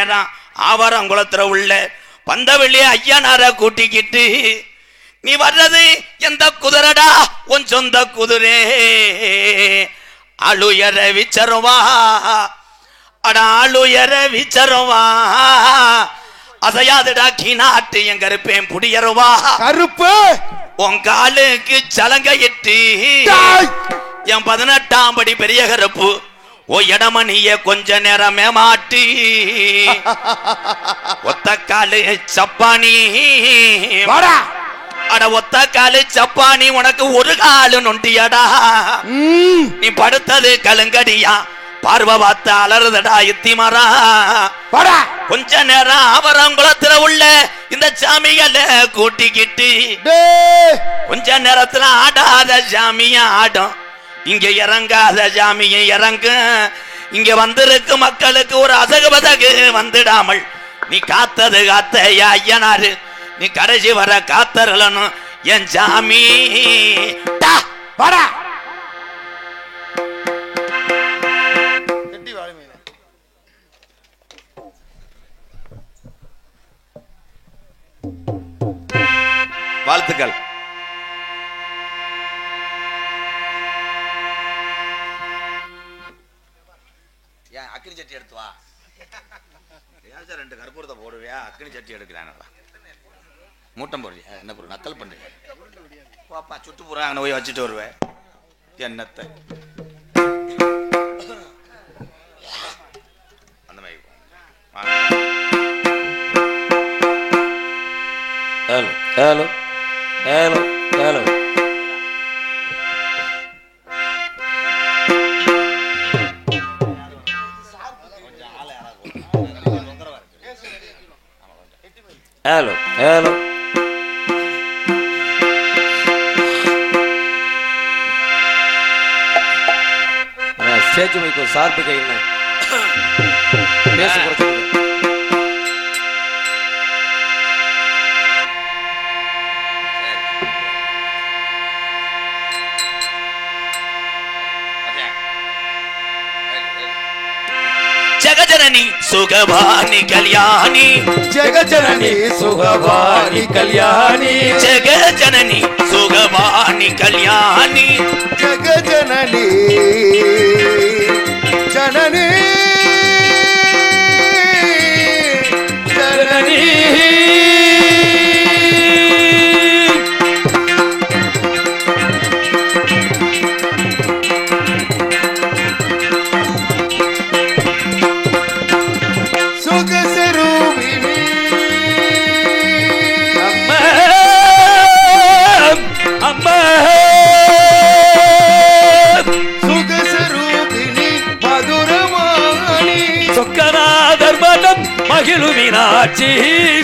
நேரம் ஆவரங்குளத்துல உள்ள பந்தவெளி ஐயனார கூட்டிக்கிட்டு நீ வர்றது எந்த குதிரடா உன் சொந்த குதிரே அழுயர விச்சருவா அட அழுயர விச்சருவா அசையாதுடா கீநாட்டு என் கருப்பேன் புடியருவா கருப்பு உன் காலுக்கு சலங்கையிட்டு என் 18ஆம் படி பெரிய கருப்பு ஓ இடமணிய கொஞ்ச நேரமே மாட்டி ஒத்த காலு சப்பானி அட ஒத்த காலு சப்பானி உனக்கு ஒரு காலு நொண்டியடா நீ படுத்தது கலுங்கடியா பார்வை பார்த்து அலறுதடா இத்திமரா கொஞ்ச நேரம் ஆவரங்குளத்துல உள்ள இந்த சாமிகளை கூட்டிக்கிட்டு கொஞ்ச நேரத்துல ஆடாத சாமிய ஆடும் இங்க இறங்காத சாமியை இறங்க இங்க வந்திருக்கு மக்களுக்கு ஒரு அசகுபதகு வந்துடாமல் நீ காத்தது காத்த ஐயனாரு நீ கடைசி வர காத்தரலனும் என் சாமி வாழ்த்துக்கள். அக்னி சட்டி எடுத்து வா. ரெண்டு கற்பூரத்தை போடுவியா? அக்னி சட்டி எடுக்கிறான். மூட்டம் போடுறியா? என்ன பொருள் நக்கல் பண்றியா? பாப்பா சுட்டு போறேன் அங்கே போய் வச்சுட்டு வருவேன். என்னத்தை அந்த மாதிரி hello hello hello hello hello hello stage mic சார்பு கையில் பேச குறைச்சு ஜெகஜனனி சுகவாணி கல்யாணி ஜெகஜனனி சுகவாணி கல்யாணி ஜெகஜனனி சுகவாணி கல்யாணி ஜெகஜனனி ஜனனி ஜனனி மீனாட்சி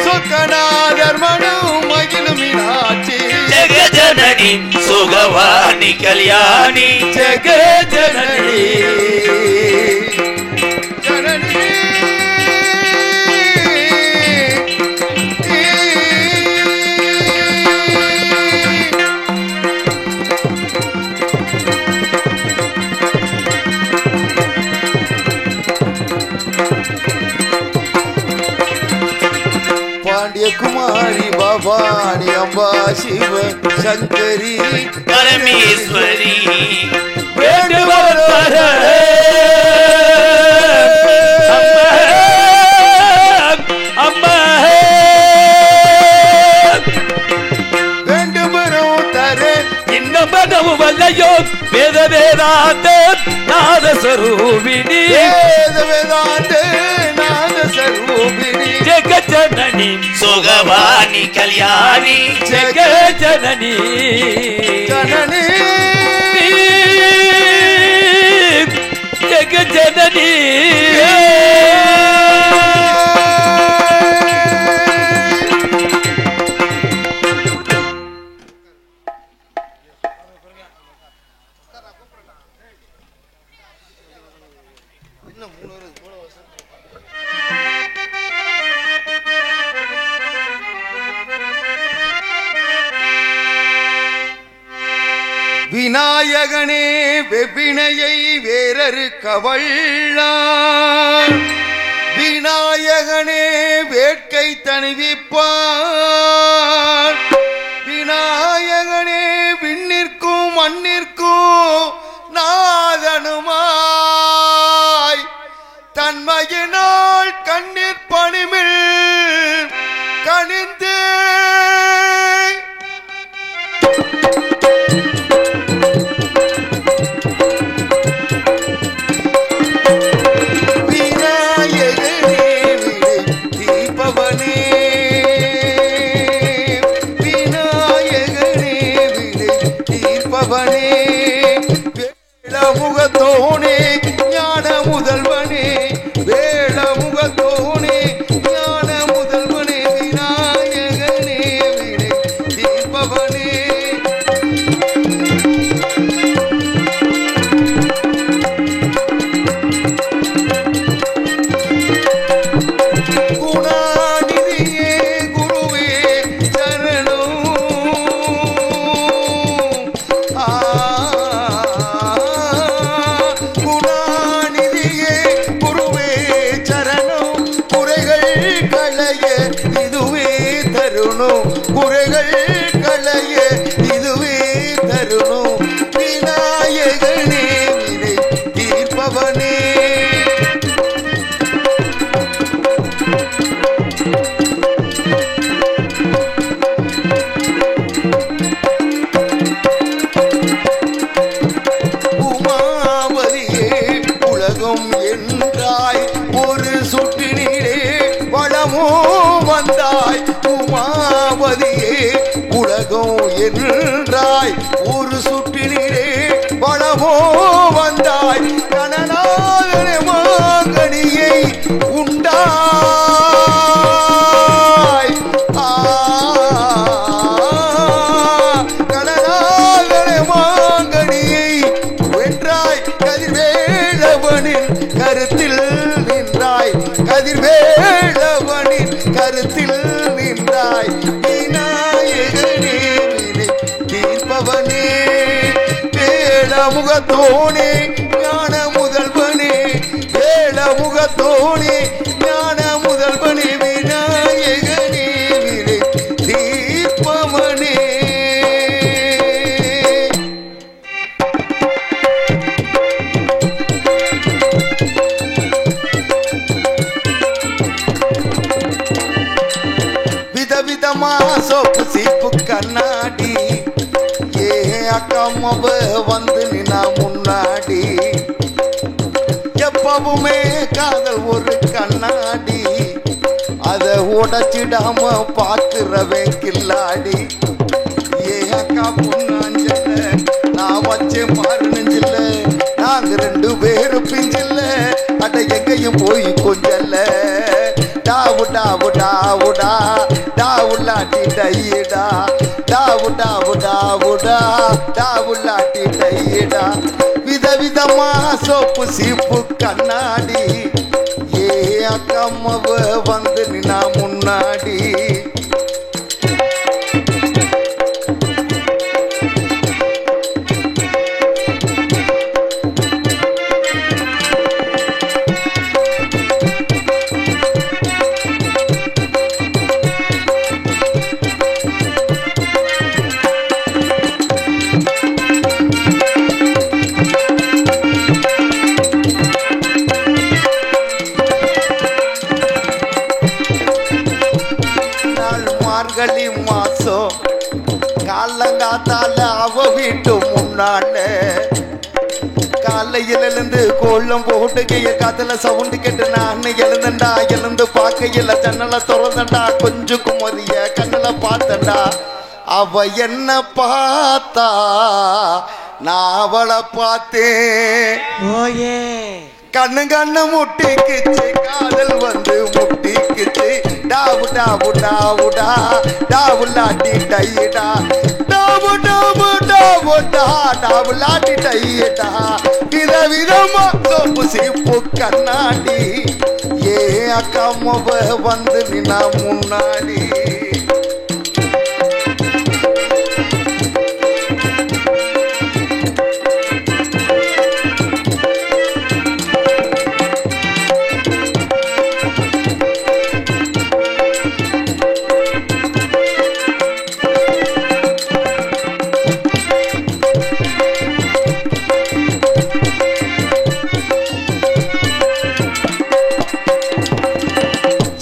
சொக்கநாதர் மனம் மகிழ் மீனாட்சி ஜெகஜனனி சுகவாணி கல்யாணி ஜெகஜனனி ஜனனி குமாரி பவானி அம்பா சிவ சங்கரி பரமேஸ்வரி வேண்டுவர் அம்மா வேண்டுவரும் தர இன்னும் பதவும் வல்லையோ வேத வேதாந்த நாதஸ்வரூபிணி வேத வேதாந்த நாதஸ்வரூபிணி ஜெகஜனனி சுகவாணி கல்யாணி ஜெகஜனனி ஜனனி ஜெகஜனனி விநாயகனே வெவ்வினையை வேறறு கவள்ளான் விநாயகனே வேட்கை தணிவிப்பான். விநாயகனே விண்ணிற்கும் மண்ணிற்கும் நாதனுமாய் தன்மையினால் கண்ணீர் பணிமில் கணிந்து முகத்தோனே ஞான முதல்வனே வேளமுகத்தோனே ஞான முதல்வனே விநாயகனே வினை தீர்ப்பவனே குணாநிதியே குருவே சரணம். குறைகள் களைய இதுவே தருணம். விநாயகனே வினை தீர்ப்பவனே உமாவதியே உலகம் என்றாய் ஒரு சுட்டினிலே வளமோ வந்தாய். உமாவதியே உலகம் என்றாய் ஒரு சுட்டினிலே வளமோ வந்தாய். கணநாதனே மாங்கனியை உண்டாய். கணநாதனே மாங்கனியை வென்றாய். கதிர்வேலவனின் கருத்தில் நின்றாய். கதிர்வேலவனின் கருத்தில் நின்றாய். விநாயகனே வினை தீர்ப்பவனே வேளமுகத்தோனே ஞான முதல்வனே வேளமுகத்தோனே ஞான முதல்வனே விநாயகனே வினை தீர்ப்பவனே. விதவிதமா சோப்பு சீப்பு கண்ணாடி ஏ அக்கம்மவ வந்து நின்னா முன்னாடி. எப்பவுமே காதல் ஒரு கண்ணாடி அதை உடைச்சிடாம பாக்குறவன் கில்லாடி. ஏ அக்கா பொண்ணாஞ்சல்ல நான் வச்சே மாறு நெஞ்சில்ல நாங்க ரெண்டு பேரும் பிஞ்சில்ல அட எங்கேயும் போய் கொஞ்சல்ல. டாவு டாவு டாவுடா டாவுலாட்டி டையிடா டாவு டாவு டாவுடா டாவுலாட்டி டையிடா. விதவிதமா சோப்பு சீப்பு கண்ணாடி ஏ அக்கம்மவ வந்து நின்னா முன்னாடி. மார்கழி மாசம் காலங்காத்தால அவ வீட்டு முன்னால காலையில இருந்து கோலம் போட்டு காத்துல சவுண்டு கேட்டு நான் எழுந்தண்டா. எழுந்து பார்க்கையில ஜன்னல திறந்தண்டா. கொஞ்சம் குமரிய கண்ணுல பார்த்தண்டா. அவ என்ன பார்த்தா நான் அவளை பார்த்தேன். கண்ணு கண்ணு முட்டிக்குச்சு காதல் வந்து முட்டிக்குச்சு. டாவு டாவு டாவுடா டாவுலாட்டி டையிடா டாவு டாவு டாவுடா டாவுலாட்டி டையிடா. விதவிதமா சோப்பு சீப்பு கண்ணாடி ஏ அக்கம்மவ வந்து நின்னா முன்னாடி.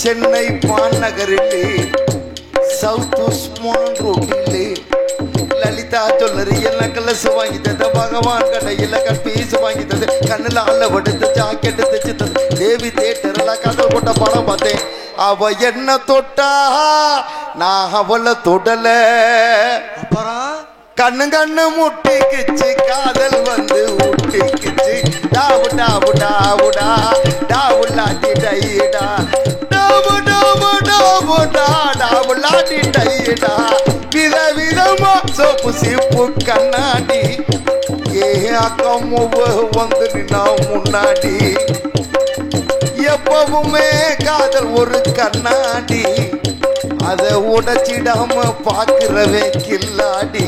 சென்னை மாநகரிலே சவுத் உஸ்மான் ரோட்டிலே லலிதா ஜுவல்லரி எல்லாம் கலசு வாங்கி தந்த பகவான் கடையில் கற்பீஸ் வாங்கி தந்து கண்ணில் அளவெடுத்து ஜாக்கெட்டு தைச்சு தந்து தேவி தேட்டர்ல கதல் போட்ட படம் பார்த்தேன். அவ என்ன தொட்டா நான் அவளை தொடல. அப்புறம் கண்ணு கண்ணு முட்டிக்குச்சு காதல் வந்து ஊட்டிக்குச்சு. டாவு டாவு டாவுடா டாவுலாட்டி டைடா டாவு டாவு டாவுடா டாவுலாட்டி டைடா. வித விதமா சோப்பு சீப்பு கண்ணாடி ஏ அக்கம் வந்து நின்னா முன்னாடி. எப்பவுமே காதல் ஒரு கண்ணாடி அதை உடைச்சிடாம பாக்குறவே கில்லாடி.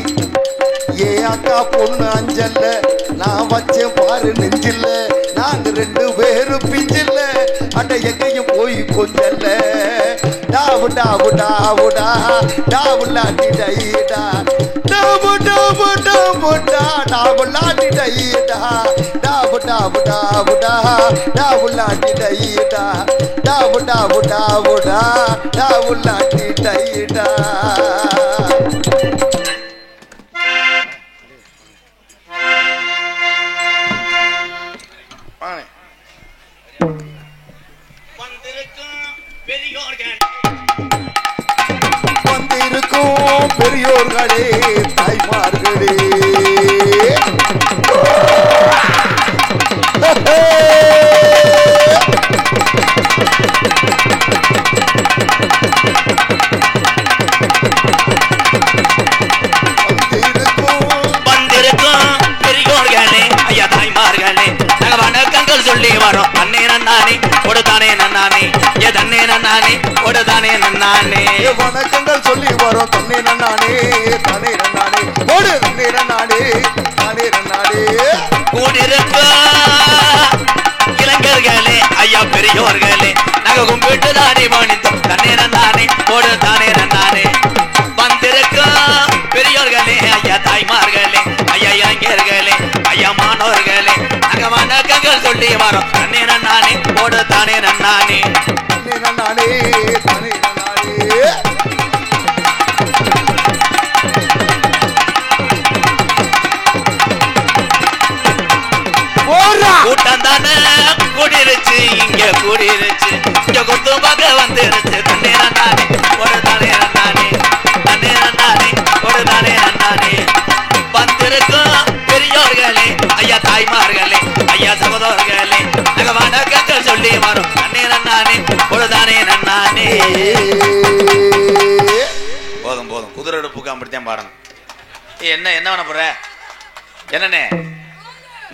ஏ அக்கா பொண்ணு அஞ்சல்ல நான் வச்சேன் பாரு நெஞ்சில்ல. நாங்க 2 பேரும் பிஞ்சில்ல அட எங்கையும் போய் கொஞ்சல்ல. டாவு டாவு டாவுடா டாவுலாட்டி டைடா டாவு டாவு டாவுடா டாவுலாட்டி டைடா டாவு டாவு டாவுடா டாவுலாட்டி டைடா டாவு டாவு டாவுடா டாவுலாட்டி டைடா. வந்திருக்கும் பெரியோர்களே தாய்மார்களே ஐயா தாய்மார்களே நாங்க வணக்கங்கள் சொல்லி வரோம். அண்ணே நன்னானே கொடுத்தானே நன்னானே ஏ தன்னே நன்னானே கொடுத்தானே நன்னானே. வணக்கங்கள் சொல்லி வரோம். தன்னே நன்னானே தானே நன்னானே ஓடு தன்னே நன்னானே தானே நன்னானே. கூடிருக்க இளைஞர்களே ஐயா பெரியோர்களே நாங்க கும்பிட்டு தானே மணித்தோம். தன்னே நன்னானே கொடுத்தானே நன்னானே. வந்திருக்க பெரியோர்களே ஐயா தாய்மார்களே ஐயா இளைஞர்களே ஐயா மாணவர்களே நாங்க வணக்கங்கள் சொல்லி வரோம். தன்னே நன்னானே கொடுத்தானே நன்னானே தன்னே நன்னானே தானே நன்னானே. கூட்டம் தானே கூடிருச்சு இங்க கூடிருச்சு இங்க கொத்து பார்க்க வந்துருச்சு. தன்னே நன்னானே கொடுத்தானே நன்னானே தன்னே நன்னானே கொடுத்தானே நன்னானே. வந்திருக்கும் பெரியோர்களே ஐயா தாய்மார்களே ஐயா சகோதரர்களே நாங்க வணக்கங்கள் சொல்லி வரோம். தன்னே நன்னானே கொடுத்தானே நன்னானே. போதும் போதும் குதிரை எடுப்புக்கு அப்படித்தான் பாடணும். என்ன என்ன பண்ண போற என்னண்ணே?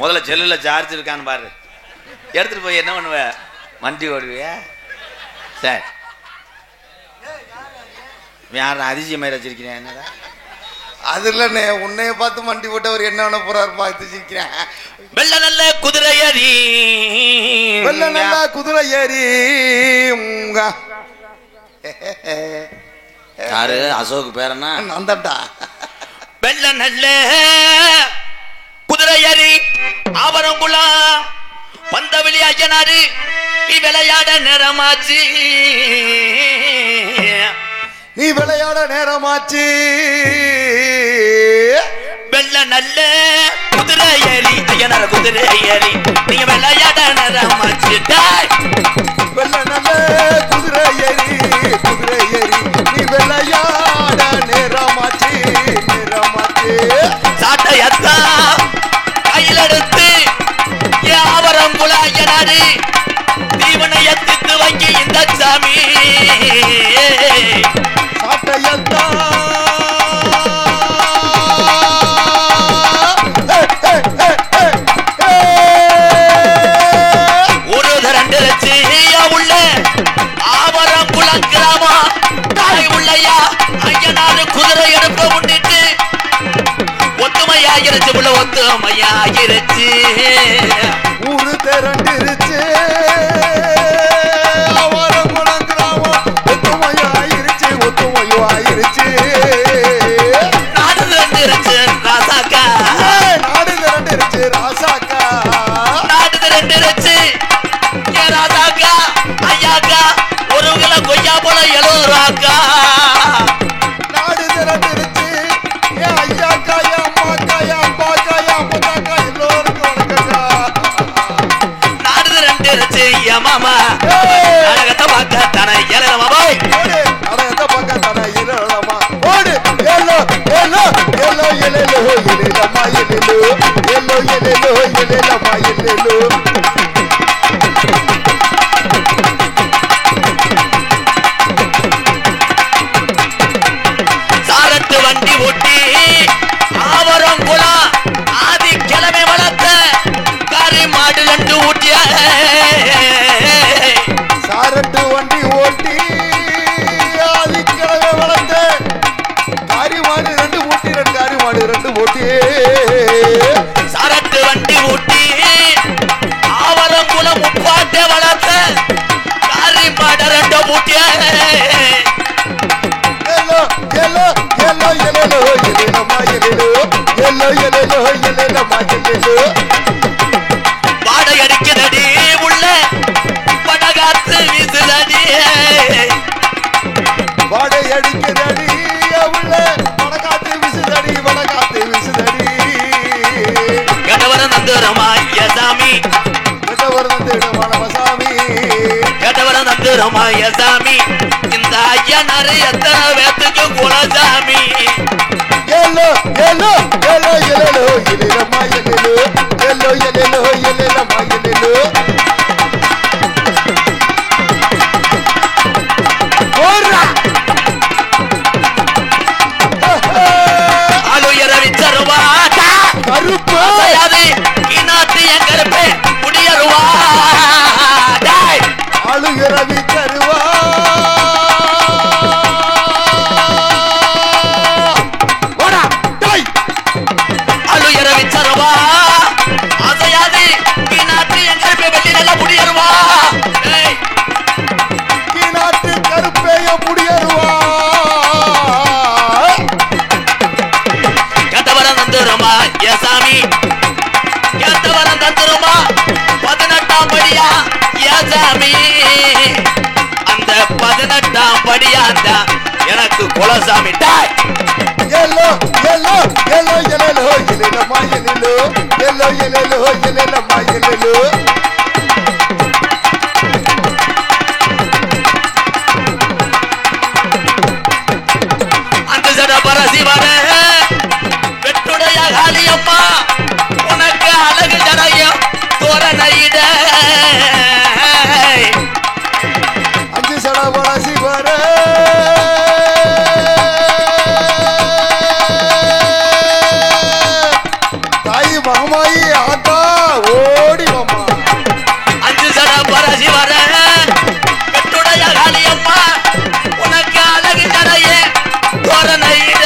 முதல்ல செல்லுல சார்ஜ் இருக்கான்னு பாரு. எடுத்துட்டு போய் என்ன பண்ணுவ? வண்டி ஓடுவியா? சரி யாரும் அதிசயமாய் வச்சிருக்கிறேன். என்னடா அது இல்லண்ணே உன்னைய பார்த்து மண்டி போட்டவர் என்ன பண்ண போறாரு பார்த்து சிரிக்கிறேன். வெள்ள நல்ல குதிரை ஏறி வெள்ள நல்ல குதிரை ஏறி யாரு அசோக் பேரனா அந்தண்டா. வெள்ள நல்ல குதிரை ஏறி ஆவரங்குளா வந்த வெளியாஜனாரு நீ விளையாட நேரமாச்சு. நீ விளையாட நேரமாச்சு. வெள்ள நல்ல குதிரை ஏறி ஐயனார குதிரை ஏறி நீங்க விளையாட நேரமாச்சு. வெள்ள நல்ல குதிரை ஏறி நீ விளையாட நேரமாச்சு நேரமாச்சு. சாட்டையத்தா கையில் எடுத்து ஆவரங்குள ஐயனாரு தீவனை எத்தித்து வைக்க இந்த சாமி. சாட்டையத்தா ஒரு தரண்டிருச்சு உள்ள ஆவரங்குள கிராமா தாய் உள்ளையா ஐயனாரு குதிரை எடுப்ப முன்னிட்டு ஒத்துமையாயிருச்சு உள்ள ஒத்துமையாயிருச்சு. ஊரு திரண்டிருச்சு ஆவரங்குளம் கிராமம் ஒத்துமையும் ஆயிருச்சு ஒத்துமையும் ஆயிருச்சு. நாடு திரண்டிருச்சு ராசாக்கா நாடு திரண்டிருச்சு ராசாக்கா நாடு திரண்டிருச்சு ராசாக்கா ஐயாக்கா ஒரு கிலோ கொய்யா பழம் 70 ரூபாக்கா. நாடு திறந்துருச்சு என் ஐயாக்கா என் அம்மாக்கா என் அப்பாக்கா என் அப்பத்தாக்கா எல்லோருக்கும் வணக்கம்டா. நாடு திரண்டுருச்சு என் மாமா நாடகத்தை பார்க்க தானே ஏழமா போய் நாடகத்தை பார்க்க தானே ஏழமா ஓடு எல்லோ எல்லோ எல்லோ எல்லோ எல்லம்மா எல்லோ எல்லோ எல்லோ எல்லம்மா எல்லோ. சாரட்டு வண்டி ஓட்டி ஆவரம் குளம் ஆதி கிழமை வளர்த்த கறி மாடு 2 ஊட்டிய. சாரட்டு வண்டி ஓட்டி ஆதிக்கிழமை வளர்த்த காரி மாடு 2 ஊட்டி 2 காரி மாடு 2 ஊட்டி. சாரட்டு வண்டி ஊட்டி ஆவரம் குளம் முப்பாட்டை வளர்த்த கறி மாடு 2 ஊட்டிய. எல்லோ எல்லோ எல்லோ எல்லோ எல்லம்மா எல்லோ எல்லோ எல்லோ எல்லம்மா எல்லோ. வாடை அடிக்கிறடி உள்ள படகாத்து வீசுதடி. வாடை அடிக்கிறடி உள்ள வடகாத்து விசுதடி வடகாத்து விசுதடி. கெட்டவரம் தந்துரமா யசாமி கெட்டவரம் தேடமானவசாமி கெட்டவரம் தந்துரமா யசாமி இந்த ஐயா நிறைய வேத்துக்கு குலசாமி. எல்லோ எல்லோ எல்லோ எல்லோ எல்லம்மா எல்லோ எல்லோ எல்லோ எல்லம்மா எல்லோ. ஓடுறா ஆளுயர விச்சருவா கருப்பு இனாத்து என் கருப்பே குடியருவா. ஆளுகிறவி தருவா ஆளுயர விச்சருவா அசையாது இனாத்து என் கருப்பே வெள்ளி நல்ல குடியருவா. நாட்டு கருப்பேய முடியருவா. கெட்டவரம் தந்துருமா ஏசாமி கெட்டவரம் தந்துருமா 18ஆம் படியா ஏசாமி. அந்த 18ஆம் படியா எனக்கு குலசாமி. எல்லோ எல்லோ எல்லோ எல்லோ எல்லம்மா எல்லோ எல்லோ எல்லோ எல்லம்மா எல்லோ. அந்த சட பரசிவன வெட்டுடைய காளியம்மா உனக்கு அழகு ஜடையும் தோரணையிட. அஞ்சு சடபட சிவர தாய் மகமாயி ஆத்தா ஓடி மாமா. 5 சட பரசிவன வெட்டுடைய காளியம்மா உனக்கு அழகு ஜடையே தோரணையிட.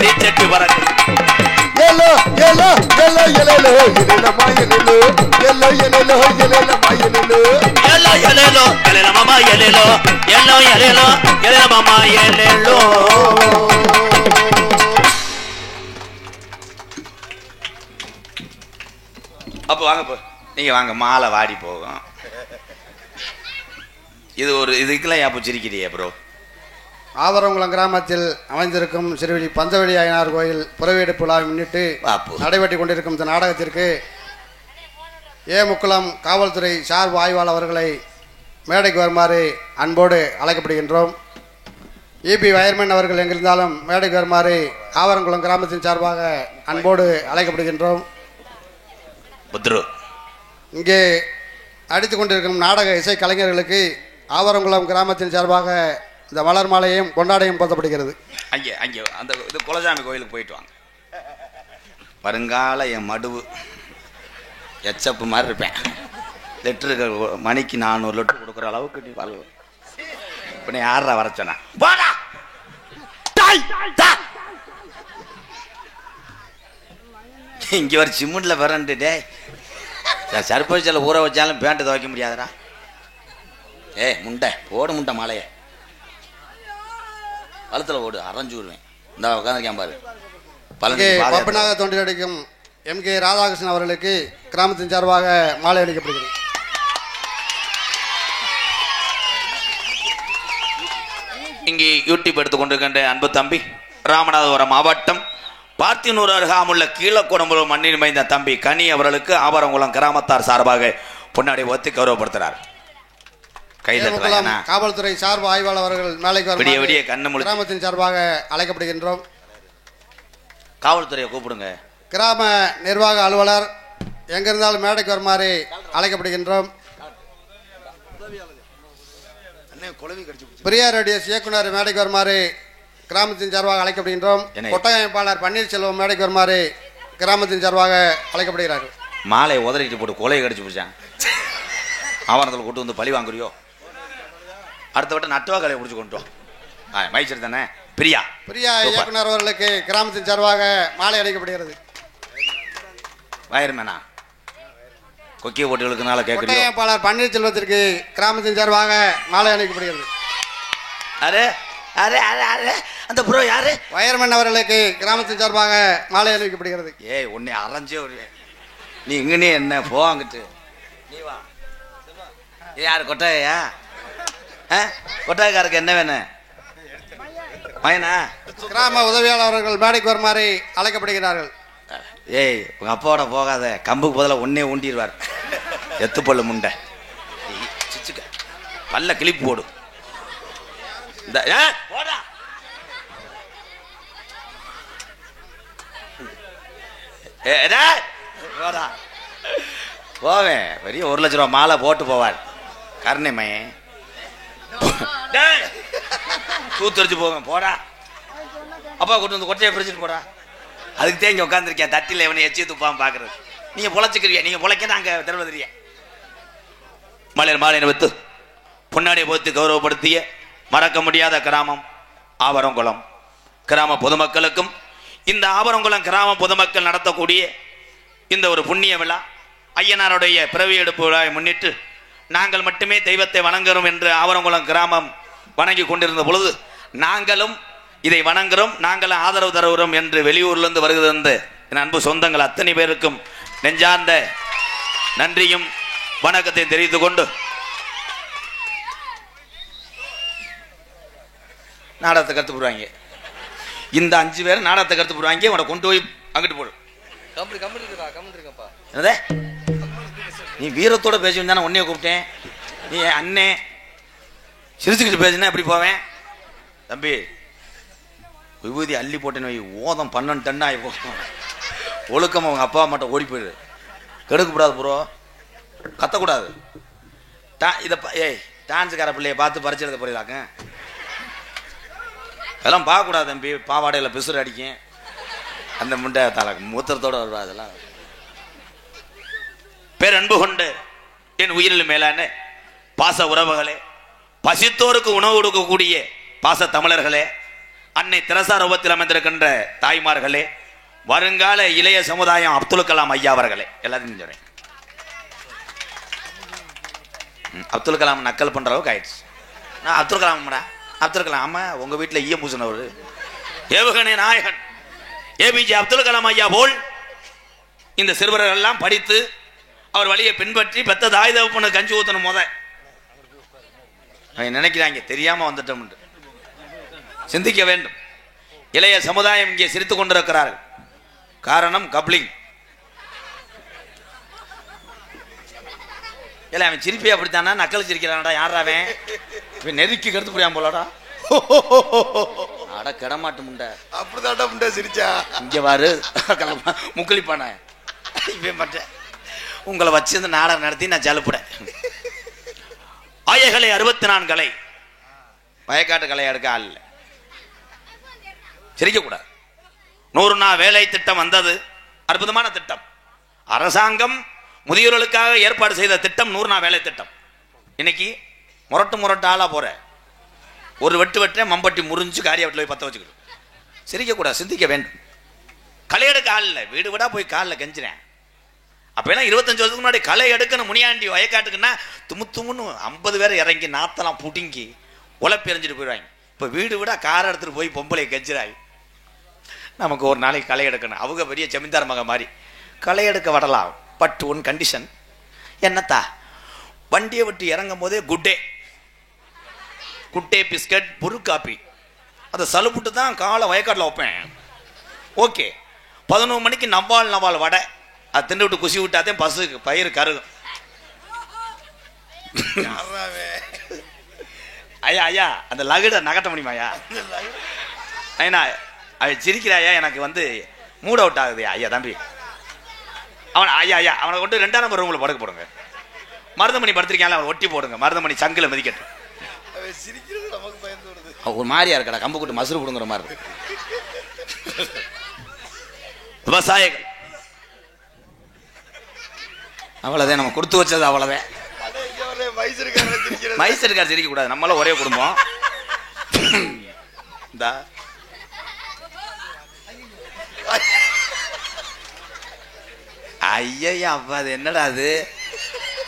தீச்சட்டி பறக்கு எல்லோ எல்லோ எல்லோ எல்லோ எல்லம்மா எல்லோ எல்லோ எல்லோ எல்லம்மா எல்லோ. எல்லோ எலேலோ எலேல மாமா எலேலோ எல்லோ எலேலோ எலேல மாமா எலேலோ. அப்போ வாங்க போ நீங்க வாங்க மாலை வாடி போகும். இது ஒரு இதுக்கெல்லாம் ஏன் சிரிக்கிறியே ப்ரோ? ஆவரங்குளம் கிராமத்தில் அமைந்திருக்கும் சிறுவெளி பஞ்சவெளி அய்யனார் கோயில் புறவீடுப்பு விழாவை முன்னிட்டு நடைபெற்று கொண்டிருக்கும் இந்த நாடகத்திற்கு முக்குளம் காவல்துறை சார்பு ஆய்வாளர் அவர்களை மேடைக்கு வருமாறு அன்போடு அழைக்கப்படுகின்றோம். இபி வயர்மேன் அவர்கள் எங்கிருந்தாலும் மேடைக்கு வருமாறு ஆவரங்குளம் கிராமத்தின் சார்பாக அன்போடு அழைக்கப்படுகின்றோம். இங்கே நடித்து கொண்டிருக்கும் நாடக இசை கலைஞர்களுக்கு ஆவரங்குளம் கிராமத்தின் சார்பாக இந்த மலர் மாலையும் கொண்டாடையும் போத்தப்படுகிறது. அங்கே அங்கே அந்த இது குலசாமி கோயிலுக்கு போயிட்டு வாங்க. வருங்கால என் மடுவு எச்சப்பு மாதிரி இருப்பேன். லெட்டருக்கு மணிக்கு 400 லெட்டர் கொடுக்குற அளவுக்கு நீ வாழ்வு. இப்போ நீ யாரா வரச்சனா இங்கே வர சிமெண்ட்ல வரன்ட்டு சர்பரிச்சில் ஊற வச்சாலும் பேண்ட்டு துவைக்க முடியாதுடா. முண்டை ஓடு முண்டை மாலையை கழுத்தில் ஓடு அரைஞ்சு விடுவேன். இந்த உட்காந்துருக்கேன் பாரு. பப்பனாக தோன்றி நடிக்கும் MK ராதாகிருஷ்ணன் அவர்களுக்கு கிராமத்தின் சார்பாக மாலை அளிக்கப்படுகிறது. இங்கே யூடியூப் எடுத்துக்கொண்டிருக்கின்ற அன்பு தம்பி ராமநாதபுரம் மாவட்டம் பார்த்தினூர் அருகாமுள்ள கீழக்குடம்புல மண்ணில் மைந்த தம்பி கனி அவர்களுக்கு ஆபரங்குளம் கிராமத்தார் சார்பாக பொன்னாடி ஒத்தி கௌரவப்படுத்துறார். காவல்துறை சார்பு ஆய்வாளர் அவர்கள் மேலைக்கு விடிய கண்ணு கிராமத்தின் சார்பாக அழைக்கப்படுகின்றோம். காவல்துறையை கூப்பிடுங்க. கிராம நிர்வாக அலுவலர் எங்க இருந்தாலும் மேடைக்கு வருமாறு அழைக்கப்படுகின்றோம். பெரியார் ரேடியோஸ் இயக்குனர் மேடைக்கு வருமாறு கிராமத்தின் சார்பாக அழைக்கப்படுகின்றோம். ஒட்டகமைப்பாளர் பன்னீர்செல்வம் மேடைக்கு வருமாறு கிராமத்தின் சார்பாக அழைக்கப்படுகிறார்கள். மாலை உதறிட்டு போட்டு கொலையை கடிச்சு பிடிச்சான். ஆவணத்தில் கூட்டு வந்து பழி வாங்குறியோ? அடுத்த வட்டம் நட்டுவா கலையை பிடிச்சி கொண்டு மைச்சர் தானே. பிரியா இயக்குனர் அவர்களுக்கு கிராமத்தின் சார்பாக மாலை அளிக்கப்படுகிறது. வயர்மேனா கொக்கிய போட்டிகளுக்குனால கேட்குறீங்க. பன்னீர்செல்வத்திற்கு கிராமத்தின் சார்பாக மாலை அளிக்கப்படுகிறது. அரே அரே அரே அரே அந்த ப்ரோ யாரு? வயர்மேன் அவர்களுக்கு கிராமத்தின் சார்பாக மாலை அளிக்கப்படுகிறது. ஏய் உன்னை அரைஞ்சே ஒரு நீ இங்கனே என்ன போவாங்கிட்டு நீ வா. யாரு கொட்டாயா? கொட்டாயக்காருக்கு என்ன வேணும்? மயனா கிராம உதவியாளர்கள் மேடைக்கு வருமாறு அழைக்கப்படுகிறார்கள். ஏய் உங்க அப்பாவோட போகாத, கம்புக்கு பதிலாக ஒன்னே ஊண்டிடுவார். எத்து பல்லு முண்டை பல்ல கிளிப்பு போடு. போவேன் பெரிய 1 லட்ச ரூபா மாலை போட்டு போவார். கருணை மையன் தூத்தரிச்சு போவேன். போடா அப்பா கொண்டு வந்து கொட்டையை பிரிச்சுட்டு போடா. அதுக்கு தான் இங்கே உட்காந்துருக்கேன். தட்டில் எவனை எச்சி துப்பாம பார்க்கறது. நீங்கள் பொழைச்சிக்கிறீங்க, நீங்கள் பொழைக்க நாங்கள் தருவதில்லையே. மாலையை வைத்து பொன்னாடியை போத்து கௌரவப்படுத்திய மறக்க முடியாத கிராமம் ஆவரங்குளம் கிராம பொதுமக்களுக்கும் இந்த ஆவரங்குளம் கிராம பொதுமக்கள் நடத்தக்கூடிய இந்த ஒரு புண்ணிய விழா ஐயனாருடைய பிறவி எடுப்பு விழாவை முன்னிட்டு நாங்கள் மட்டுமே தெய்வத்தை வணங்குகிறோம் என்று ஆவரங்குளம் கிராமம் வணங்கி கொண்டிருந்த பொழுது நாங்களும் இதை வணங்குகிறோம், நாங்களும் ஆதரவு தருகிறோம் என்று வெளியூர்லேருந்து வருகிறது என் அன்பு சொந்தங்கள் அத்தனை பேருக்கும் நெஞ்சார்ந்த நன்றியும் வணக்கத்தை தெரிவித்துக் கொண்டு நாடகத்தை கற்றுக் போடுவாங்க. இந்த 5 பேர் நாடகத்தை கற்றுக் போடுவாங்க. உன்னை கொண்டு போய் அங்கிட்டு போடு. என்னதே நீ வீரத்தோட பேசியிருந்தானே உன்னைய கூப்பிட்டேன். நீ அண்ணே சிரிச்சுக்கிட்டு பேசினா எப்படி போவேன்? தம்பி விபூதி அள்ளி போட்டேன்னு ஓதம் 12 டன் ஆகி போகும். ஒழுக்கம் அவங்க அப்பா மட்டும் ஓடி போயிடு. கெடுக்கக்கூடாது ப்ரோ, கத்தக்கூடாது. இதை ஏய் டான்ஸுக்கார பிள்ளைய பார்த்து பறிச்சு எழுத போறீங்களாக்க அதெல்லாம் பார்க்கக்கூடாது தம்பி. பாவாடையில் பிசுறு அடிக்கும் அந்த முண்டை தலை மூத்திரத்தோடு வருவா. அதெல்லாம் பேரன்பு கொண்டு என் உயிரில் மேலான பாச உறவுகளே, பசித்தோருக்கு உணவு கொடுக்கக்கூடிய பாச தமிழர்களே, அன்னை தெரசா ரூபத்தில் அமைந்திருக்கின்ற தாய்மார்களே, வருங்கால இளைய சமுதாயம் அப்துல் கலாம் ஐயா அவர்களே, எல்லாத்தையும் சொல்றேன். அப்துல் கலாம் நக்கல் பண்ற அளவுக்கு ஆயிடுச்சு. நான் அப்துல் கலாம்டா அப்துல் கலாம். ஆமா உங்க வீட்டில் ஈயம் பூசினவர் ஏவுகணை நாயகன் ஏபிஜே அப்துல் கலாம் ஐயா போல் இந்த சிறுவர்கள் எல்லாம் படித்து அவர் வழியை பின்பற்றி பெத்த தாய் தகப்பனை கஞ்சி ஊத்தணும். அவங்க நினைக்கிறாங்க தெரியாம வந்துட்டோம். சிந்திக்க வேண்டும். இளைய சமுதாயம் இங்கே சிரித்துக் கொண்டிருக்கிறார்கள். காரணம் கப்ளிங். இல்லை அவன் சிரிப்பே அப்படித்தானா? நக்கல் சிரிக்கிறான்டா. யாராவன் நெருக்கி கருத்து புரியாம போலடா. அட கிடமாட்டு முண்டை அப்படிதான்டா முண்டை சிரிச்சா. இங்க வாரு முக்களிப்பான இவன் மாட்டேன். உங்களை வச்சு இந்த நாடகம் நடத்தி நான் ஜலுப்புடேன். ஆயகலை 64 கலை வயக்காட்டு கலை எடுக்க ஆள் இல்லை. சிரிக்கக்கூடாது. 100 நாள் வேலை திட்டம் வந்தது. அற்புதமான திட்டம். அரசாங்கம் முதியோர்களுக்காக ஏற்பாடு செய்த திட்டம் 100 நாள் வேலை திட்டம். இன்னைக்கு முரட்டு ஆளா போற ஒரு வெட்டு மம்பட்டி முறிஞ்சு காரியா வீட்டில் போய் 10 வச்சுக்கிட்டு சிரிக்கக்கூடாது. சிந்திக்க வேண்டும். களை எடுக்க ஆள் இல்லை. வீடு வீடா போய் காலில் கெஞ்சிறேன். அப்பெல்லாம் 25 வருஷத்துக்கு முன்னாடி களை எடுக்கணும். முனியாண்டி வயக்காட்டுக்குன்னா தும்முன்னு 50 பேர் இறங்கி நாத்தெல்லாம் புடுங்கி உழப்பு எறிஞ்சிட்டு போயிடுவாங்க. இப்போ வீடு விட கார் எடுத்துட்டு போய் பொம்பளை கெஞ்சிராய் நமக்கு ஒரு நாளைக்கு களை எடுக்கணும். அவங்க பெரிய ஜமீன்தார் மக மாதிரி களை எடுக்க வரலாம். பட் ஒன் கண்டிஷன் என்னத்தா, வண்டியை விட்டு இறங்கும் போதே குட்டே குட்டே பிஸ்கட் புரு காப்பி அதை சலுப்புட்டு தான் காலை வயக்காட்டில் வைப்பேன். ஓகே 11 மணிக்கு நவால் வடை அதை திண்டு விட்டு குசி விட்டாதே பஸ்ஸுக்கு பயிர் கருகும். ஐயா அந்த லகுட நகட்ட முடியுமா ஐயா? ஐயா அவன் சிரிக்கிறாயா, எனக்கு வந்து மூட் அவுட் ஆகுது ஐயா. தம்பி ஐயா அவனை கொண்டு 2ஆம் நம்பர் ரூமில் படுக்க போடுங்க. மருதமணி படுத்திருக்காங்களா அவன் ஒட்டி போடுங்க. மருதமணி சங்கில் மிதிக்கட்டும். ஒரு மாதிரியா இருக்கடா, கம்பு கூட்டு மசுறு கொடுங்குற மாதிரி இருக்கு. விவசாயிகள் அவ்வளவுதான், நம்ம கொடுத்து வச்சது அவ்வளவுதான். மைசூர்கார் சிரிக்க கூடாது, நம்மளால ஒரே குடும்பம். ஐயா அப்பா அது என்னடா அது?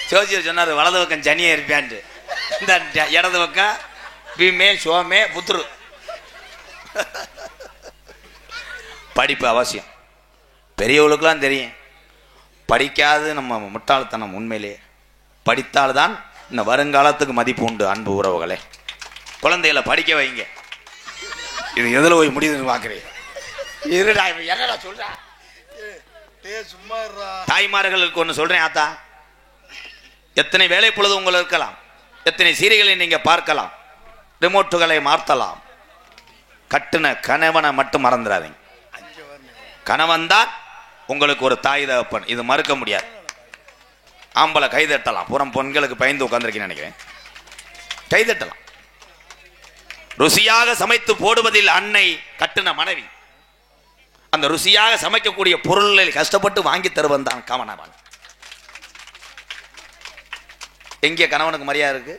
ஜோசியர் சொன்னார் வலது பக்கம் ஜனியா இருப்பான்ட்டு, இந்த இடது பக்கம் பீமே சோமே புத்துரு. படிப்பு அவசியம், பெரியவர்களுக்கெல்லாம் தெரியும். படிக்காது நம்ம முட்டாள்தனம். உண்மையிலே படித்தால்தான் இந்த வருங்காலத்துக்கு மதிப்பு உண்டு. அன்பு உறவுகளே, குழந்தைகளை படிக்க வைங்க. இது எதில் போய் முடியுதுன்னு பார்க்குறேன். இருடா என்னடா சொல்றா? தாய்மார்களுக்கு ஒன்று சொல்றேன் ஆத்தா, எத்தனை வேலை பொழுது உங்களை இருக்கலாம், எத்தனை சீரியல்களை நீங்க பார்க்கலாம், ரிமோட்டுகளை மாற்றலாம். கட்டுன கணவனை மட்டும் மறந்துடாதீங்க. கணவன் தான் உங்களுக்கு ஒரு தாய் தகப்பன், இது மறுக்க முடியாது. ஆம்பளை கைதட்டலாம், புறம் பெண்களுக்கு பயந்து உட்கார்ந்துருக்கேன்னு நினைக்கிறேன். கைதட்டலாம். ருசியாக சமைத்து போடுவதில் அன்னை கட்டுன மனைவி, அந்த ருசியாக சமைக்கக்கூடிய பொருள்களை கஷ்டப்பட்டு வாங்கி தருவன் தான் கணவன். எங்கே கணவனுக்கு மரியாதை இருக்கு?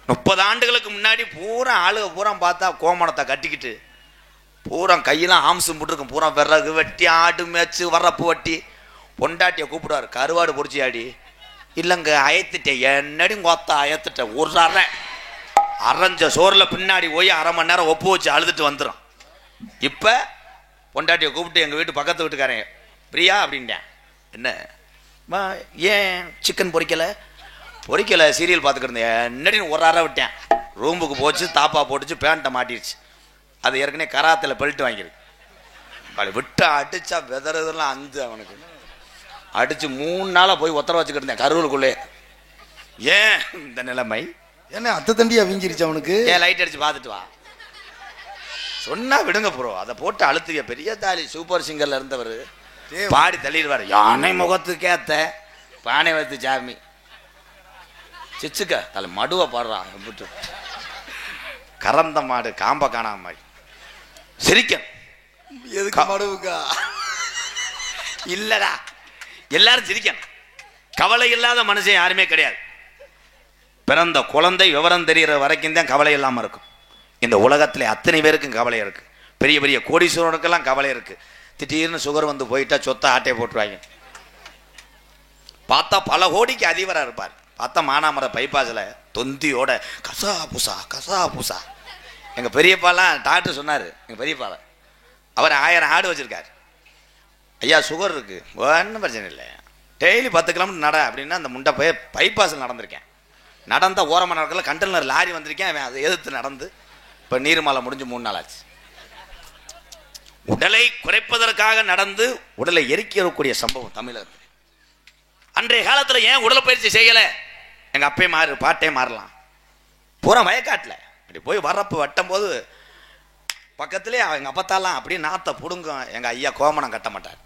30 ஆண்டுகளுக்கு முன்னாடி பூரா ஆளுக பூரா பார்த்தா கோமணத்தை கட்டிக்கிட்டு பூரா கையெல்லாம் ஆம்சம் போட்டுருக்கும், பூரா விறகு வெட்டி ஆடு மேய்ச்சி வரப்பு வட்டி பொண்டாட்டியை கூப்பிடுவார். கருவாடு பொறிச்சி ஆடி இல்லைங்க அயத்துட்டேன், என்னடி கொத்த அயத்துட்டேன். ஒரு அரைஞ்ச சோறில் பின்னாடி போய் 1/2 மணி நேரம் ஒப்பு வச்சு அழுதுட்டு வந்துடும். இப்போ பொண்டாட்டியை கூப்பிட்டு எங்கள் வீட்டு பக்கத்து வீட்டுக்காரன் பிரியா அப்படின்ட்டேன். என்ன ஏன் சிக்கன் பொரிக்கலை சீரியல் பார்த்துக்கிட்டு என்னடி ஒரு அரை விட்டேன். ரூமுக்கு போச்சு, தாப்பா போட்டுச்சு, பேண்ட்டை மாட்டிடுச்சு. அது ஏற்கனவே கராத்தில் பெல்ட் வாங்கிருக்கு. அப்படி விட்டு அடிச்சா வெதறதெல்லாம் அந்து அவனுக்கு அடிச்சு 3 நாளாக போய் ஒத்தர வச்சுக்கிட்டு இருந்தேன் கரூருக்குள்ளே. ஏன் இந்த நிலைமை? என்ன அத்தை தண்டியா வீங்கிருச்சு அவனுக்கு? ஏன் லைட் அடிச்சு பார்த்துட்டு வா சொன்னா விடுங்க ப்ரோ. அதை போட்டு அழுத்துக்க. பெரிய தாலி சூப்பர் சிங்கர்ல இருந்தவர் பாடி தள்ளிடுவார். யானை முகத்துக்கேத்த பானை வைத்து சாமி சிச்சுக்க தலை மடுவை பாடுறான். கறந்த மாடு காம்ப காணாம மாதிரி சிரிக்க. எதுக்கு மடுவுக்கா? இல்லடா, எல்லாரும் சிரிக்கணும். கவலை இல்லாத மனுஷன் யாருமே கிடையாது. பிறந்த குழந்தை விவரம் தெரிகிற வரைக்கும் தான் கவலை இல்லாமல் இருக்கும். இந்த உலகத்தில் அத்தனை பேருக்கும் கவலை இருக்கு. பெரிய பெரிய கோடீஸ்வரனுக்கெல்லாம் கவலை இருக்கு. திடீர்னு சுகர் வந்து போயிட்டா சொத்தை ஆட்டையை போட்டுருவாங்க. பார்த்தா பல கோடிக்கு அதிபராக இருப்பார். பார்த்தா மானாமர பைபாஸில் தொந்தியோட கசா பூசா. எங்கள் பெரியப்பாலாம் டாக்டர் சொன்னார். எங்கள் பெரியப்பாவை அவர் 1000 ஆடு வச்சிருக்காரு. ஐயா சுகர் இருக்கு, ஒன்றும் பிரச்சனை இல்லை, டெய்லி 10 கிலோமீட்டர் நட அப்படின்னா அந்த முண்டை போய் பைபாஸில் நடந்திருக்கேன். நடந்த ஓரமான நாட்களில் கண்டெய்னர் லாரி வந்திருக்கேன். அவன் அதை எதிர்த்து நடந்து இப்போ நீர்மலை முடிஞ்சு 3 நாள் ஆச்சு. உடலை குறைப்பதற்காக நடந்து உடலை எரிக்கக்கூடிய சம்பவம் தமிழர். அன்றைய காலத்தில் ஏன் உடற்பயிற்சி செய்யலை? எங்கள் அப்பே மாறு பாட்டே மாறலாம். பூரா வயக்காட்டில் அப்படி போய் வரப்பு வட்டும் போது பக்கத்துலேயே எங்கள் அப்பத்தாலாம் அப்படியே நாத்தை பிடுங்கும். எங்கள் ஐயா கோமணம் கட்ட மாட்டார்.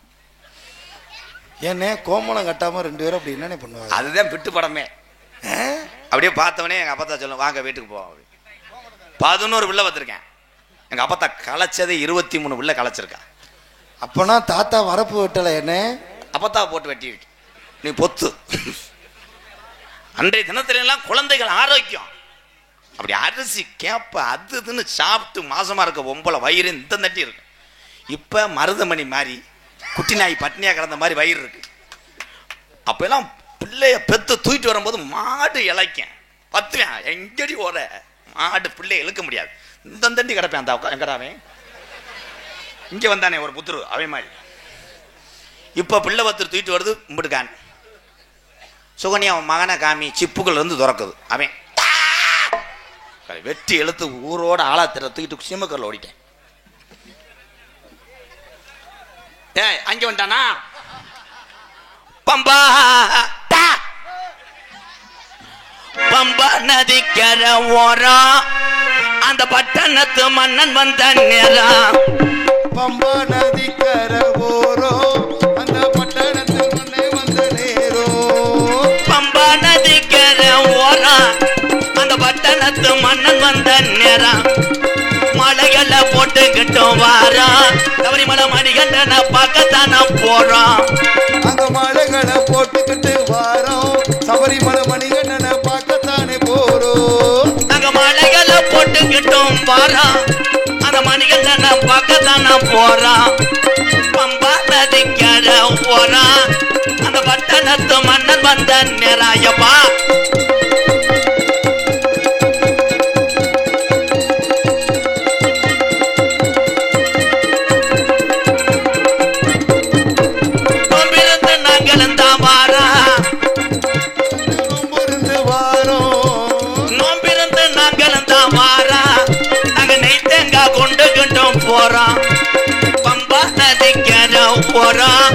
ஏன்னே கோமணம் கட்டாமல் 2 பேரும் அப்படி என்னென்ன பண்ணுவாங்க? அதுதான் பிட்டு படமே. அப்படியே பார்த்தவனே எங்கள் அப்பத்தா சொல்லும், வாங்க வீட்டுக்கு போவோம். அப்படி 11 பிள்ளை வந்திருக்கேன். எங்கள் அப்பத்தா களைச்சது 23 பிள்ளை களைச்சிருக்கா. அப்போனா தாத்தா வரப்பு வெட்டலை என்ன? அப்பத்தா போட்டு வெட்டியிருக்கு. நீ பொத்து. அன்றைய தினத்திலாம் குழந்தைகள் ஆரோக்கியம். அப்படி அரிசி கேப்ப அது இதுன்னு சாப்பிட்டு மாசமா இருக்க பொம்பளை வயிறு இந்த தட்டி இருக்கு. இப்போ மருதமணி மாதிரி குட்டி நாய் பட்னியாக கிடந்த மாதிரி வயிறு இருக்கு. அப்பெல்லாம் பிள்ளைய பெற்று தூக்கிட்டு வரும்போது மாடு இழைக்கேன் 10 எங்கடி ஓட மாடு பிள்ளைய இழுக்க முடியாது. இந்த தண்டி கிடப்பேன். அந்த எங்கடாவே இங்கே வந்தானே ஒரு புத்துரு அவை மாதிரி. இப்போ பிள்ளை 10 தூக்கிட்டு வருது. கும்பிட்டுக்கான் சுகனி அவன் மகனை காமி சிப்புகள் இருந்து துறக்குது. அவன் வெட்டி எழுத்து ஊரோட ஆளாத்திர தூக்கிட்டு சிம்மக்கரில் ஓடிட்டேன். ஏய் அங்கே வந்துட்டானா பம்பா பம்பா நதிக்கர ஓரம் அந்த பட்டணத்து மன்னன் வந்த நேரம். பம்பா நதிக்கர ஓரம் அந்த பட்டணத்து மன்னன் வந்த நேரம். பம்பா நதிக்கர ஓரம் அந்த பட்டணத்து மன்னன் வந்த நேரம். மலைகளை போட்டுக்கிட்டோம் வாரம் சபரிமலை மணிகண்டனை பார்க்கத்தான போறோம். அந்த மலைகளை போட்டுக்கிட்டு வாரோம் சபரிமலை மணிகண்டனை பார்க்கத்தானே போறோம். நாங்க மலைகளை போட்டுக்கிட்டோம் வாரம் அந்த மணிகண்டனை பார்க்கத்தான போறோம். பம்பா நதிக்கர ஓரம் அந்த பட்டணத்து மன்னன் வந்த நேராயப்பா. பம்பா நதிக்கர ஓரம்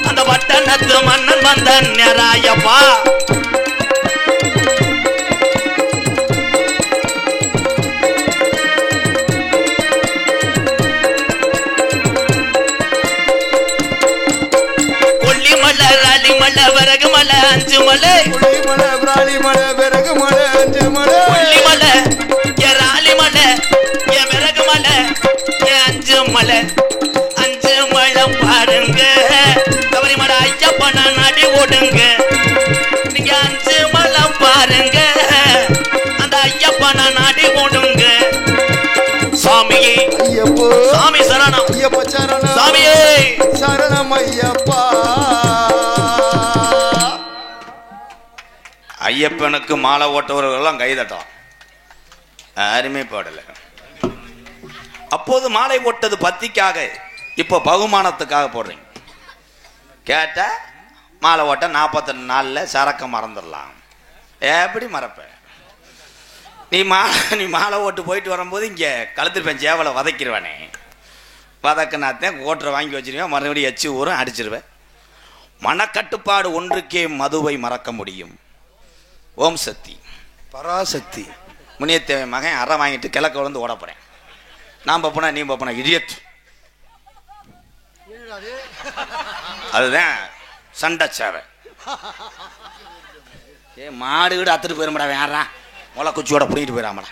அந்த பட்டணத்து மன்னன் வந்த நேராயப்பா. கொல்லிமலை ராலிமலை விறகு மலை அஞ்சு மலை. கொல்லிமலை ராலிமலை விறகு மலை அஞ்சு மலை. கொல்லிமலை என் ராலிமலை என் விறகு மலை அஞ்சு மலை. அஞ்சு மலை பாருங்க சபரிமலை ஐயப்பன நடி ஓடுங்க. நீங்க அஞ்சு மலை பாருங்க அந்த ஐயப்பன நடி ஓடுங்க. சாமியே ஐயப்போ சாமி சரணம் ஐயப்ப சரணம் சாமியே சரணம் ஐயப்பா. ஐயப்பனுக்கு மாலை ஓட்டவர்களெல்லாம் கைதட்டம் யாருமே பாடல. அப்போது மாலை போட்டது பத்திக்காக, இப்போ பகுமானத்துக்காக போடுறீங்க. கேட்ட மாலை ஓட்ட 42 நாளில் சரக்க மறந்துடலாம். எப்படி மறப்ப? நீ மாலை ஓட்டு போயிட்டு வரும்போது இங்கே கழுத்திருப்பேன் சேவலை வதக்கிடுவானே. வதக்குனாத்தேன் ஓட்டரை வாங்கி வச்சிருவேன், மறுபடியும் எச்சு ஊரும் அடிச்சிருவேன். மனக்கட்டுப்பாடு ஒன்றுக்கே மதுவை மறக்க முடியும். ஓம் சக்தி பராசக்தி. முனியத்தேவன் மகன் அறை வாங்கிட்டு கிழக்க விழுந்து ஓட போறேன். நான் பப்பனா நீ பப்பனா இடியட். அதுதான் சண்டை சேவை. ஏ மாடு வீடு அத்துட்டு போயிருமாடா வேறா முளை குச்சியோட பிடிக்கிட்டு போயிடாமடா.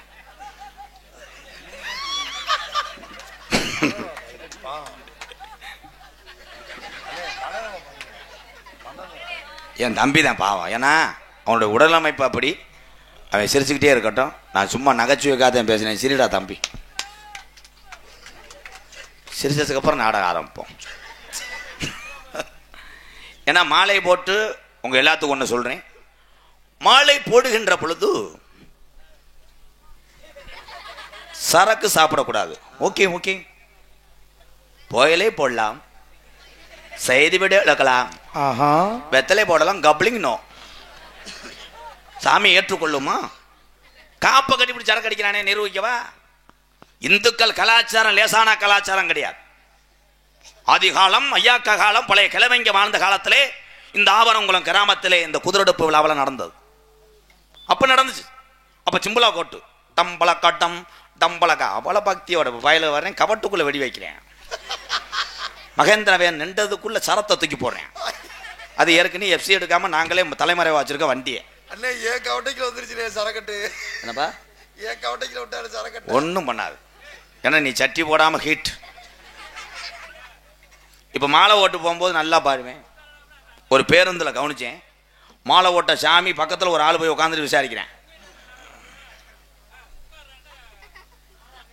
என் தம்பி தான் பாவம். ஏன்னா அவனுடைய உடல் அமைப்பு அப்படி. அவன் சிரிச்சுக்கிட்டே இருக்கட்டும். நான் சும்மா நகைச்சுவைக்காக பேசினேன். சிரிடா தம்பி. சிரிச்சதுக்கு அப்புறம் நாடகம் ஆரம்பிப்போம். ஏன்னா மாலை போட்டு உங்க எல்லாத்துக்கும் ஒன்று சொல்றேன். மாலை போடுகின்ற பொழுது சரக்கு சாப்பிடக்கூடாது. Okay okay. புயலே போடலாம், செய்தி விட இழக்கலாம், வெத்தலை போடலாம், கப்ளிங் நோ. சாமி ஏற்றுக்கொள்ளுமா? காப்ப கட்டிப்பிடி சரக்கு அடிக்கிறானே நிரூபிக்கவா? இந்துக்கள் கலாச்சாரம் லேசான கலாச்சாரம் கிடையாது. அதிகாலம் ஐயாக்கா காலம் பழைய கிழமைங்க வாழ்ந்த காலத்திலே இந்த ஆவரங்குளம் கிராமத்திலே இந்த குதிரெடுப்பு விழாவில் நடந்தது. அப்ப நடந்துச்சு. அப்ப சிம்புலா கோட்டு டம்பள கட்டம் டம்பளக்கா அவள பக்தியோட வயல வரேன். கவட்டுக்குள்ள வெடி வைக்கிறேன். மகேந்திரவேன் நின்றதுக்குள்ள சரத்தை தூக்கி போடுறேன். அது ஏற்கனவே எஃப்சி எடுக்காம நாங்களே தலைமறைவா வச்சிருக்க வண்டியை. அண்ணே ஏன் கவட்டைக்கு வந்துருச்சு சரக்கட்டு? என்னப்பா ஏன் கவட்டைக்கு விட்டாரு சரக்கட்டு? ஒன்றும் பண்ணாது. ஏன்னா நீ சட்டி போடாம ஹீட். இப்போ மாலை ஓட்டு போகும்போது நல்லா பாருவேன். ஒரு பேருந்தில் கவனிச்சேன். மாலை ஓட்ட சாமி பக்கத்தில் ஒரு ஆள் போய் உட்காந்துட்டு விசாரிக்கிறேன்.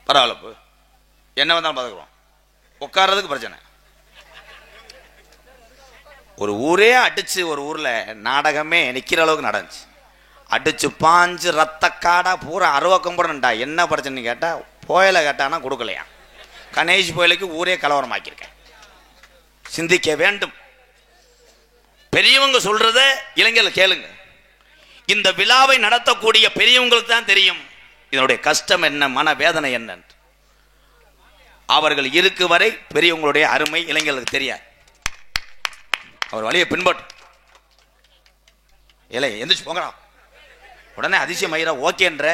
பரவாயில்ல என்ன வந்தாலும் பார்த்துக்குறோம். உட்கார்றதுக்கு பிரச்சனை. ஒரு ஊரே அடிச்சு ஒரு ஊரில் நாடகமே நிற்கிற அளவுக்கு நடந்துச்சு. அடிச்சு பாஞ்சு ரத்த காடா பூரா அருவக்கம்படா. என்ன பிரச்சனைன்னு கேட்டால் புயலை கேட்டானா கொடுக்கலையா. கணேஷ் புயலுக்கு ஊரே கலவரமாக்கியிருக்கேன். சிந்திக்க வேண்டும். பெரியவங்க சொல்றத இளைஞர்கள் கேளுங்க. இந்த விழாவை நடத்தக்கூடிய பெரியவங்களுக்கு தான் தெரியும் இதனுடைய கஷ்டம் என்ன, மன வேதனை என்ன. அவர்கள் இருக்கு வரை பெரியவங்களுடைய அருமை இளைஞர்களுக்கு தெரியாது. அவர் வழியை பின்பற்றும். இல்லை எந்திரிச்சு போங்கடா, உடனே அதிசயம் ஐயா ஓகேன்ற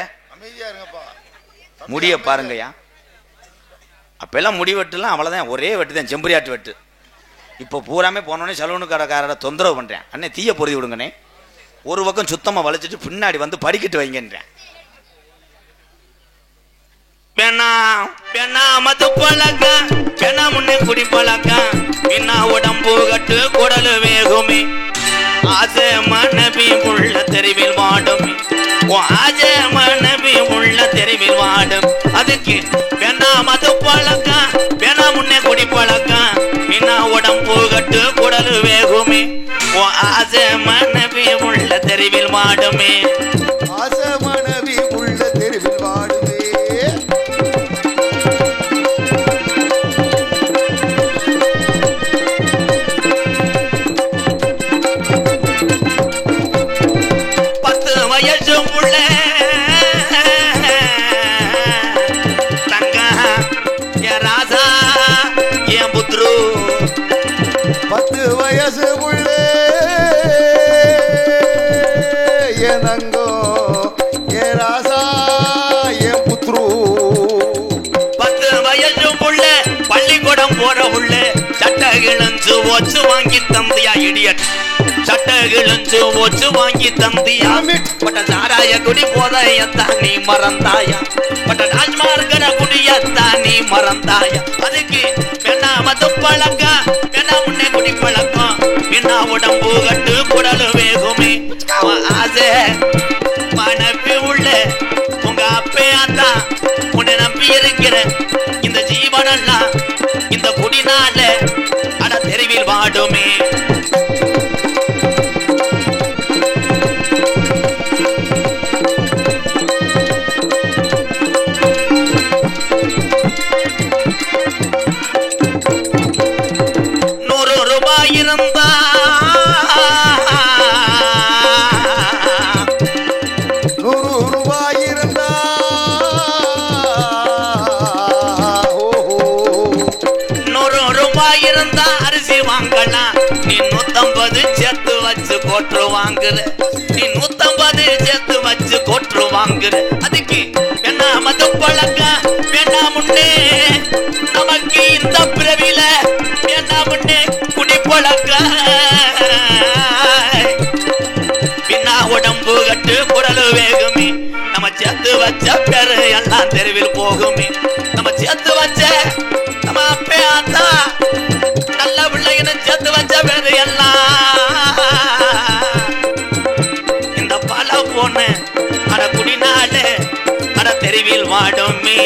முடிய பாருங்கய்யா. அப்பெல்லாம் முடி வெட்டுலாம் அவ்வளோதான், ஒரே வெட்டு தான், செம்பரியாட்டு வெட்டு. இப்போ பூராமே போனோடனே சலூனுக்காரரை தொந்தரவு பண்ணுறேன். அண்ணே தீய பொருதி விடுங்கண்ணே, ஒரு பக்கம் சுத்தமாக வளைச்சிட்டு பின்னாடி வந்து படிக்கிட்டு வைங்கன்றேன். பெண்ணா பெண்ணா மது பழக்க, பெண்ணா முன்னே குடி பழக்க, பின்னா உடம்பு கட்டு குடலு வேகுமே, ஆசை மனைவி உள்ள தெருவில் வாடும், ஆசை மனைவி உள்ள தெருவில் வாடும். அதுக்கு பெண்ணா மது பழக்க, பெண்ணா முன்னே குடி பழக்க, பின்னா உடம்பு கட்டு குடலு வேகுமே, ஆசை மனைவி உள்ள தெருவில் வாடுமே, ஆசை மனைவி உள்ள தெருவில் வாடுமே. பத்து வயசு புள்ளே எனங்கோ ஏ ராசா ஏ புத்ரு. 10 வயசு புள்ள பள்ளிக்கூடம் போற புள்ள, சட்ட கிழஞ்சு ஓச்சு வாங்கி தந்தியா இடியட், சட்ட கிழஞ்சு ஓச்சு வாங்கி தந்தியா, பட்ட சாராய குடி போதையத்தான் நீ மறந்தாயா, பட்ட ராஜ்மார்கர குடியத்தான் நீ மறந்தாயா. அதுக்கு பெண்ணா மது பழக்க, பெண்ணா முன்னே குடி பழக்கம், பின்னா உடம்பு கட்டு குடலு வேகுமே, ஆசை மனைவி உள்ள உங்க அப்பையாத்தா உன்னை நம்பி இருக்கிற இந்த ஜீவனெல்லாம் இந்த குடிநாள அட தெருவில் வாடுமே. அரிசி வாங்கலாம், நீ 150 சேர்த்து வச்சு கோற்று வாங்குற, நீ 150 சேர்த்து வச்சு கோற்று வாங்குற. அதுக்கு என்ன மது பழக்க வேணா முன்னே நமக்கு இந்த பிறவில வேணா முன்னே குடி பழக்க, பின்னா உடம்பு கட்டு குடலு வேகுமே, நம்ம சேர்த்து வச்ச பேரு எல்லாம் தெருவில் போகுமே, நம்ம சேர்த்து வச்ச நம்ம அப்பா நல்ல பிள்ளைன்னு சேர்த்து வச்ச பேரு எல்லாம் இந்த பல பொண்ணு அட குடிநாடு அட தெருவில் வாடுமே.